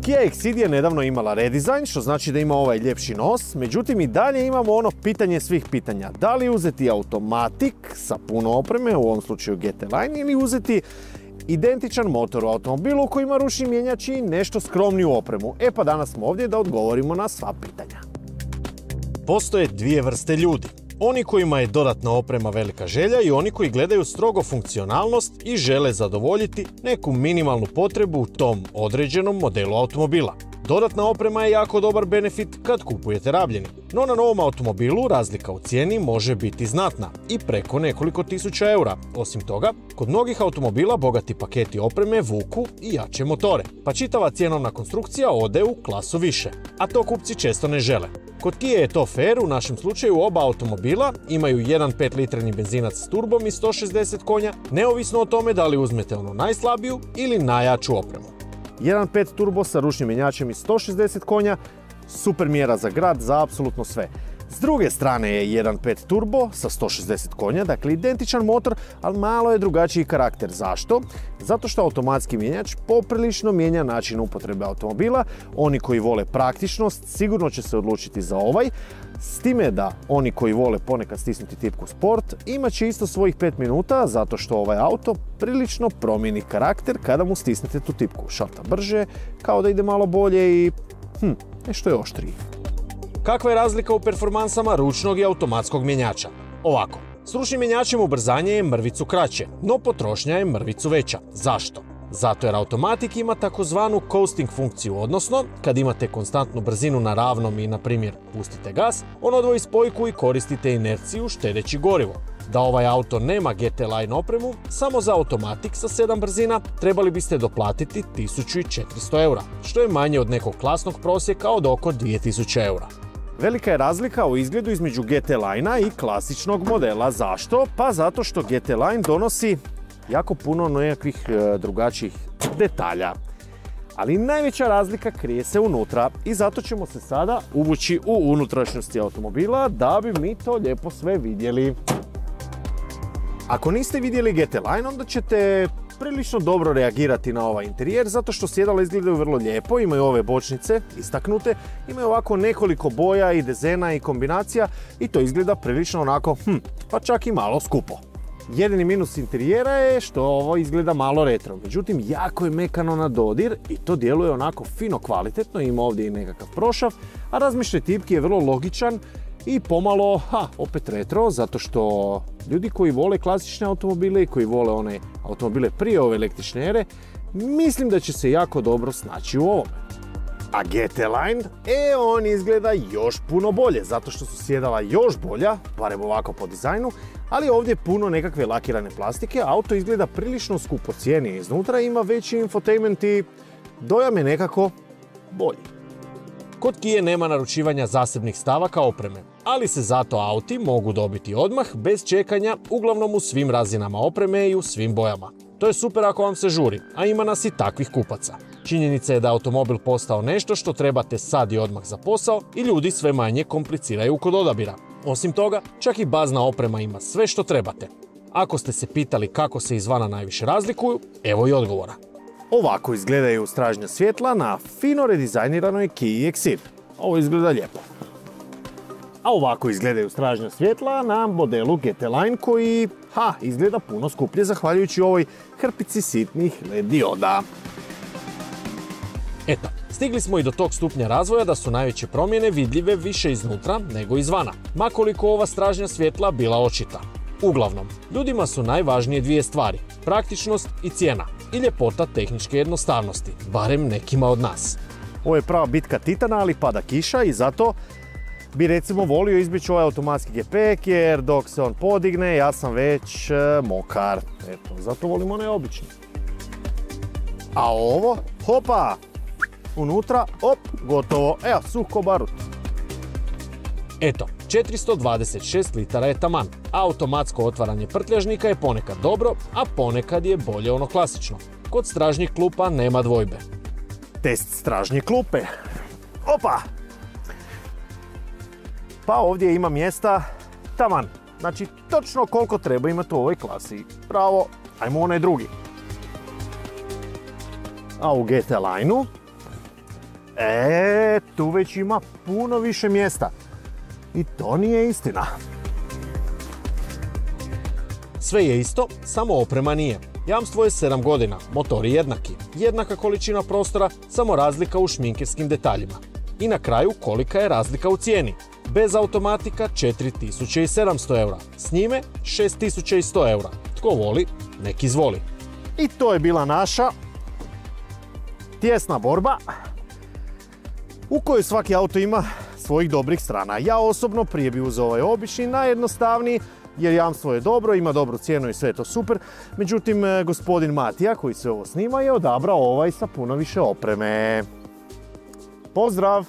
Kia Exceed je nedavno imala redizajn, što znači da ima ovaj ljepši nos, međutim i dalje imamo ono pitanje svih pitanja. Da li uzeti Automatic sa puno opreme, u ovom slučaju GT Line, ili uzeti identičan motor u automobilu koji ima ručni mjenjač i nešto skromniju opremu. E pa danas smo ovdje da odgovorimo na sva pitanja. Postoje dvije vrste ljudi. Oni kojima je dodatna oprema velika želja i oni koji gledaju strogo funkcionalnost i žele zadovoljiti neku minimalnu potrebu u tom određenom modelu automobila. Dodatna oprema je jako dobar benefit kad kupujete rabljeni, no na novom automobilu razlika u cijeni može biti znatna i preko nekoliko tisuća eura. Osim toga, kod mnogih automobila bogati paketi opreme vuku i jače motore, pa čitava cjenovna konstrukcija ode u klasu više, a to kupci često ne žele. Kod Kia je to fair, u našem slučaju oba automobila imaju jedan 5-litreni benzinac s turbom i 160 konja, neovisno o tome da li uzmete onu najslabiju ili najjaču opremu. 1.5 turbo sa ručnim mjenjačem i 160 konja, super mjera za grad, za apsolutno sve. S druge strane je 1.5 turbo sa 160 konja, dakle identičan motor, ali malo je drugačiji karakter. Zašto? Zato što automatski mjenjač poprilično mijenja način upotrebe automobila. Oni koji vole praktičnost sigurno će se odlučiti za ovaj, s time da oni koji vole ponekad stisnuti tipku Sport imat će isto svojih 5 minuta, zato što ovaj auto prilično promijeni karakter kada mu stisnete tu tipku. Šalta brže, kao da ide malo bolje i nešto je oštriji. Kakva je razlika u performansama ručnog i automatskog mjenjača? Ovako, s ručnim mjenjačem ubrzanje je mrvicu kraće, no potrošnja je mrvicu veća. Zašto? Zato jer Automatic ima takozvanu coasting funkciju, odnosno kad imate konstantnu brzinu na ravnom i na primjer pustite gas, on odvoji spojku i koristite inerciju štedeći gorivo. Da ovaj auto nema GT Line opremu, samo za Automatic sa 7 brzina trebali biste doplatiti 1400 eura, što je manje od nekog klasnog prosjeka od oko 2000 eura. Velika je razlika u izgledu između GT Line-a i klasičnog modela. Zašto? Pa zato što GT Line donosi jako puno nekakvih drugačijih detalja. Ali najveća razlika krije se unutra i zato ćemo se sada uvući u unutrašnjosti automobila da bi mi to lijepo sve vidjeli. Ako niste vidjeli GT Line, onda ćete prilično dobro reagirati na ovaj interijer, zato što sjedala izgledaju vrlo lijepo, imaju ove bočnice istaknute, imaju ovako nekoliko boja i dezena i kombinacija i to izgleda prilično onako, pa čak i malo skupo. Jedini minus interijera je što ovo izgleda malo retro, međutim jako je mekano na dodir i to djeluje onako fino kvalitetno, ima ovdje i nekakav prošav, a razmišljaj tipki je vrlo logičan i pomalo, opet retro, zato što ljudi koji vole klasične automobile i koji vole one automobile prije ove električne ere, mislim da će se jako dobro snaći u ovome. A GT Line, on izgleda još puno bolje, zato što su sjedala još bolja, barem ovako po dizajnu, ali ovdje je puno nekakve lakirane plastike, auto izgleda prilično skupocijenije iznutra, ima veći infotainment i dojam je nekako bolji. Kod Kia nema naručivanja zasebnih stavaka opreme, ali se zato auti mogu dobiti odmah bez čekanja, uglavnom u svim razinama opreme i u svim bojama. To je super ako vam se žuri, a ima nas i takvih kupaca. Činjenica je da automobil postao nešto što trebate sad i odmah za posao i ljudi sve manje kompliciraju kod odabira. Osim toga, čak i bazna oprema ima sve što trebate. Ako ste se pitali kako se izvana najviše razlikuju, evo i odgovora. Ovako izgledaju stražnja svjetla na fino redizajniranoj Kia Exceed. Ovo izgleda lijepo. A ovako izgledaju stražnja svjetla na modelu GT Line koji, izgleda puno skuplje zahvaljujući ovoj hrpici sitnih LED dioda. Eto, stigli smo i do tog stupnja razvoja da su najveće promjene vidljive više iznutra nego izvana, makoliko ova stražnja svjetla bila očita. Uglavnom, ljudima su najvažnije dvije stvari, praktičnost i cijena i ljepota tehničke jednostavnosti, barem nekima od nas. Ovo je prava bitka titana, ali pada kiša i zato bi recimo volio izbjeći ovaj automatski gepek, jer dok se on podigne ja sam već mokar. Eto, zato volim onaj obični. A ovo, hopa, unutra, gotovo, evo, suh ko barut. Eto, 426 litara je taman. Automatsko otvaranje prtljažnika je ponekad dobro, a ponekad je bolje ono klasično. Kod stražnjih klupa nema dvojbe. Test stražnje klupe. Opa! Pa ovdje ima mjesta taman. Znači, točno koliko treba imati u ovoj klasi. Bravo, ajmo onaj drugi. A u GT Line-u Tu već ima puno više mjesta. I to nije istina. Sve je isto, samo oprema nije. Jamstvo je 7 godina, motori jednaki, jednaka količina prostora, samo razlika u šminkerskim detaljima. I na kraju kolika je razlika u cijeni. Bez automatika 4700 eura, s njime 6100 eura. Tko voli, nek izvoli. I to je bila naša tjesna borba u kojoj svaki auto ima svojih dobrih strana. Ja osobno prije bi uzeo ovaj obični, najjednostavniji, jer jamstvo je dobro, ima dobru cijenu i sve je to super. Međutim, gospodin Matija koji se ovo snima je odabrao ovaj sa puno više opreme. Pozdrav!